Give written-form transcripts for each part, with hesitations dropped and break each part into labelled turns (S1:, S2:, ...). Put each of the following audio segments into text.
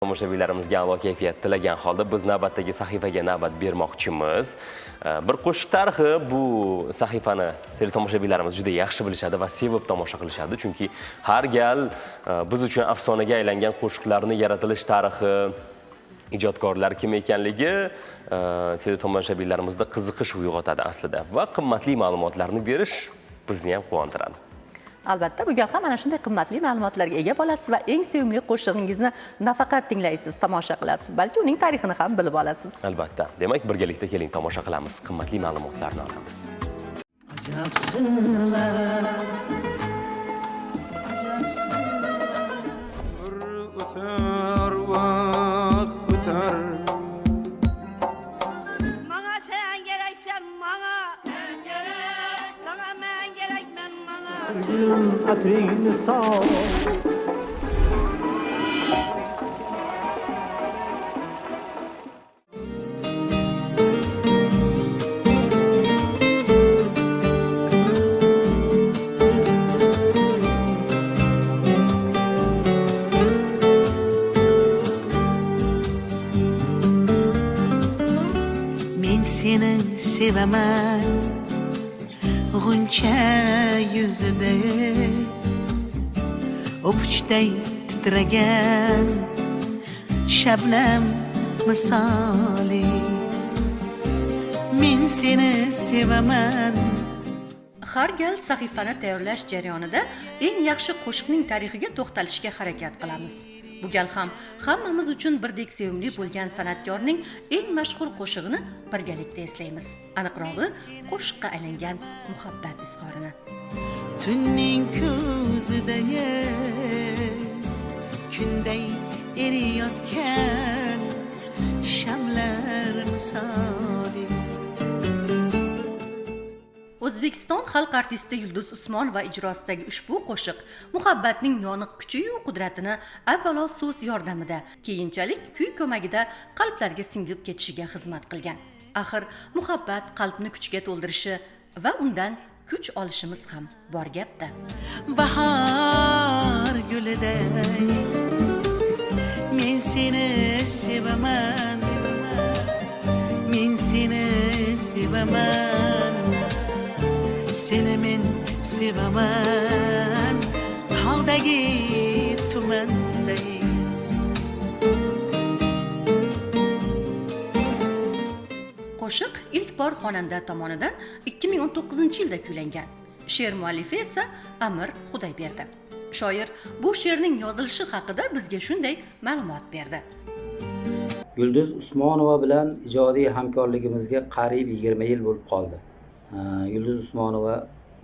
S1: Tomoshabinlarimizga a'lo kayfiyat tilagan holda biz navbatdagi sahifaga navbat bermoqchimiz. Bir qo'shiq tarixi bu sahifani teletomoshabinlarimiz juda yaxshi bilishadi va sevib tomosha qilishadi. Chunki har gal biz uchun afsonaga aylangan qo'shiqlarning yaratilish tarixi, ijodkorlar kim ekanligi teletomoshabinlarimizda qiziqish uyg'otadi aslida va qimmatli ma'lumotlarni berish bizni ham quvontiradi.
S2: Albatta, bu gal ham mana shunday qimmatli ma'lumotlarga ega bo'lasiz va eng sevimli qo'shig'ingizni nafaqat tinglaysiz, tomosha qilasiz, balki uning tarixini ham bilib olasiz.
S1: Albatta. Demak, birgalikda keling tomosha qilamiz, qimmatli ma'lumotlarni olamiz.
S3: Men seni sevaman g'uncha yuzida o'pichday titragan shabnam misoli. Men seni sevaman.
S2: Har gal sahifani tayyorlash jarayonida eng yaxshi qo'shiqning tarixiga to'xtalishga harakat qilamiz. Bu gal ham hammamiz uchun birdek sevimli bo'lgan san'atkorning eng mashhur qo'shig'ini birgalikda eslaymiz. Aniqrog'i, qo'shiqqa aylangan muhabbat izhorini.
S3: Tunning ko'zida kunday eriyotgan shamlar misoli.
S2: O'zbekiston xalq artisti Yulduz Usmonova ijrosidagi ushbu qo'shiq muhabbatning yoniq kuchi-yu qudratini avvalo so'z yordamida, keyinchalik kuy ko'magida qalblarga singib ketishiga xizmat qilgan. Axir muhabbat qalbni kuchga to'ldirishi va undan kuch olishimiz ham bor gapda.
S3: Bahor guliday men seni sevaman. Men seni sevaman. Seni men sevaman. Tog'dagi tumanday.
S2: Qo'shiq ilk bor xonanda tomonidan 2019-yilda kuylangan. She'r muallifi esa Amir Xudayberdi. Shoir bu she'rning yozilishi haqida bizga shunday ma'lumot berdi.
S4: Yulduz Usmonova bilan ijodiy hamkorligimizga qariyb 20 yil bo'lib qoldi. Yulduz Usmonova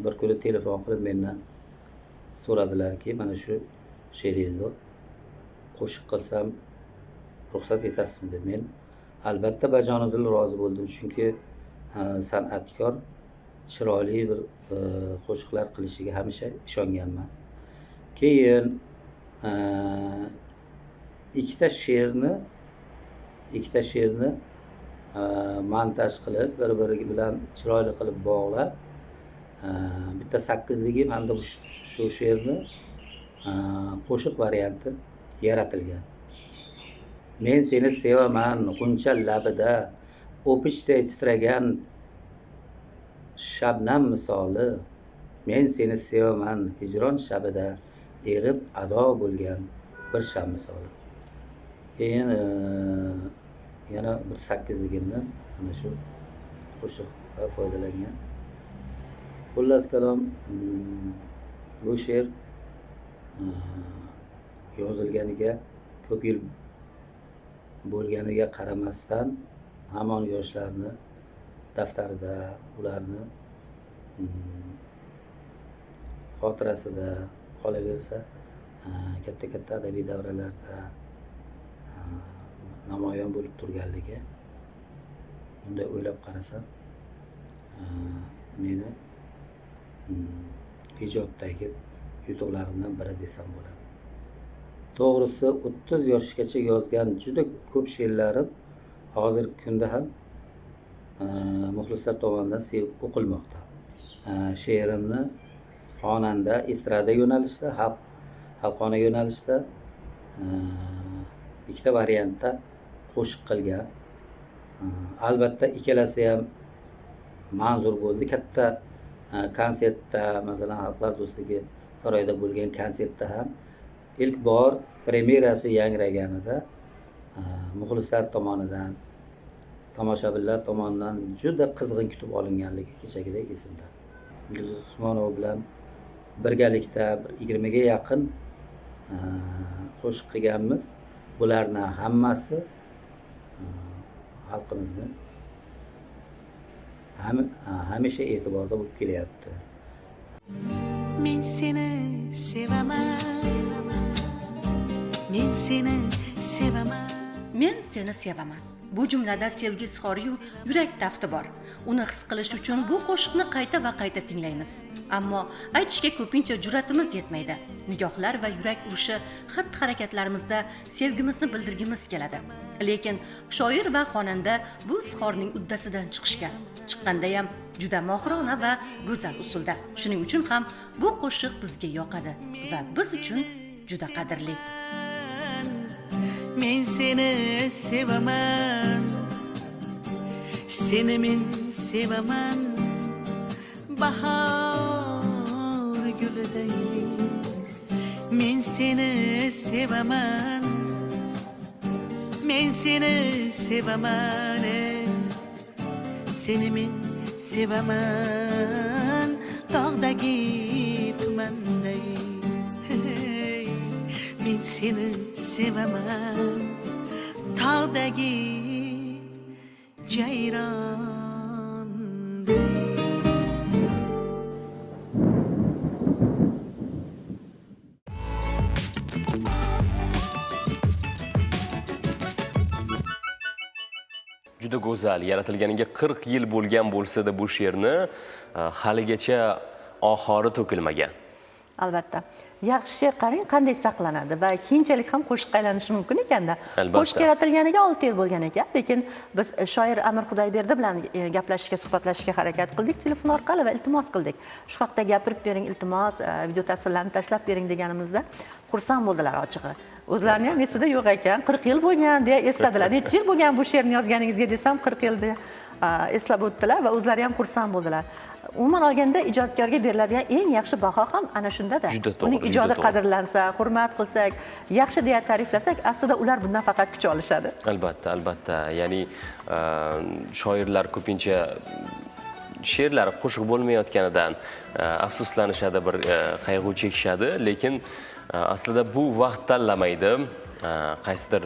S4: bir kuni telefon qilib mendan so'radilarki, mana shu she'ringizni qo'shiq qilsam ruxsat etasizmi deb. Men albatta bajonidil rozi bo'ldim, chunki san'atkor chiroyli bir qo'shiqlar qilishiga hamisha ishonganman. Keyin ikkita she'rni montaj qilib, bir-biri bilan chiroyli qilib bog'lab, bitta 8ligim hamda shu she'rni qo'shiq varianti yaratilgan. Men seni sevaman g'uncha labida o'pichday titragan shabnam misoli. Men seni sevaman hijron shabida erib ado bo'lgan bir sham misoli. Keyin yana bir 8ligimni mana shu qo'shiqda foydalangan. Xullas kalom, bu she'r yozilganiga ko'p yil bo'lganiga qaramasdan hamon yoshlarni daftarida, ularni xotirasida qolaversa, katta adabiy davralarda namoyon bo'lib turganligi, unday o'ylab qarasam, meni ijoddagi yutuqlarimdan biri desam bo'ladi. To'g'risi 30 yoshgacha yozgan juda ko'p she'rlarim hozirgi kunda ham muxlislar tomonidan sevib o'qilmoqda. She'rimni xonanda estrada yo'nalishda, xalqona yo'nalishda ikkita variantda qo'shiq qilgan. Albatta ikkalasi ham manzur bo'ldi. Katta konsertda, masalan, Xalqlar do'stligi saroyida bo'lgan konsertda ham ilk bor premyerasi yangraganida muxlislar tomonidan, tomoshabinlar tomonidan juda qizg'in kutib olinganligi kechagidek esimda. Yulduz Usmonova bilan birgalikda 20 ga yaqin qo'shiq qilganmiz. Bularning hammasi xalqimizni hamisha e'tiborda bo'lib kelyapti.
S3: Men seni sevaman. Men seni sevaman.
S2: Men seni sevaman. Bu jumlada sevgi izhori-yu yurak tafti bor. Uni his qilish uchun bu qo'shiqni qayta va qayta tinglaymiz. Ammo aytishga ko'pincha jur'atimiz yetmaydi. Nigohlar va yurak urishi xatti-harakatlarimizda sevgimizni bildirgimiz keladi. Lekin shoir va xonanda bu izhorning uddasidan chiqishgan. Chiqqanda ham juda mohirona va go'zal usulda. Shuning uchun ham bu qo'shiq bizga yoqadi va biz uchun juda qadrli.
S3: Men seni sevaman. Seni men sevaman. Bahor guliday. Men seni sevaman. Men seni sevaman. Seni men sevaman. Dağdagi tumanday. Men seni sevaman. Tağdagi ceyranday.
S1: Juda go'zal, yaratilganiga 40 yil bo'lgan bo'lsa-da bu she'rni haligacha oxiri to'kilmagan.
S5: Albatta. Yaxshi she'r qarang qanday saqlanadi va keyinchalik ham qo'shiqqa aylanishi mumkin ekanda.
S1: Albatta.
S5: Qo'shiq yaratilganiga 6 yil bo'lgan ekan, lekin biz shoir Amir Xudoyberdi bilan gaplashishga, suhbatlashishga harakat qildik telefon orqali va iltimos qildik. Shu haqda gapirib bering, iltimos, video tasvirlarni tashlab bering deganimizda xursand bo'ldilar ochig'i. O'zlarining ham esida yo'q ekan, 40 yil bo'lgan deya esladilar. Necha yil bo'lgan bu she'rni yozganingizga desam 40 yil deya eslab o'tdilar va o'zlari ham xursand bo'ldilar. Umuman olganda ijodkorga beriladigan eng yaxshi baho ham ana shunda-da. Uning ijodi qadrlansa, hurmat qilsak, yaxshi deya ta'riflasak, aslida ular bundan faqat kuch olishadi.
S1: Albatta, albatta. Ya'ni shoirlar ko'pincha she'rlari qo'shiq bo'lmayotganidan afsuslanishadi, bir qayg'u chekishadi, lekin aslida bu vaqt tanlamaydi. Qaysidir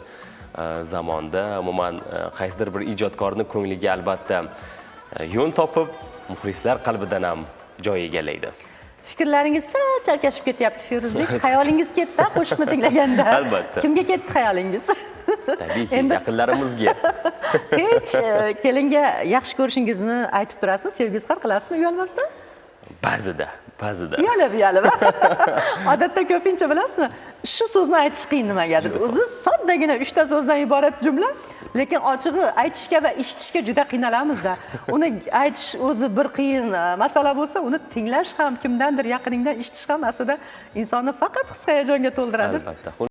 S1: zamonda, umuman qaysidir bir ijodkorning ko'ngliga albatta yo'l topib, muxlislar qalbidan ham joy egallaydi.
S5: Fikrlaringiz sal chalkashib ketyapti Feruzbek. Xayolingiz ketdi qo'shiqni tinglaganda.
S1: Albatta.
S5: Kimga ketdi xayolingiz?
S1: Tabiiyki, yaqinlarimizga.
S5: Hech kelinga yaxshi ko'rishingizni aytib turasizmi, sevgi izhor qilasizmi uyalmasdan?
S1: Ba'zida.
S5: Uyalib. Odatda ko'pincha bilasizmi, shu so'zni aytish qiyin nimagadir. O'zi soddagina 3 ta so'zdan iborat jumla, lekin ochig'i aytishga va eshitishga juda qiynalamiz-da. Uni aytish o'zi bir qiyin masala bo'lsa, uni tinglash ham, kimdandir yaqiningdan eshitish ham aslida insonni faqat his-hayajonga to'ldiradi.
S1: Albatta.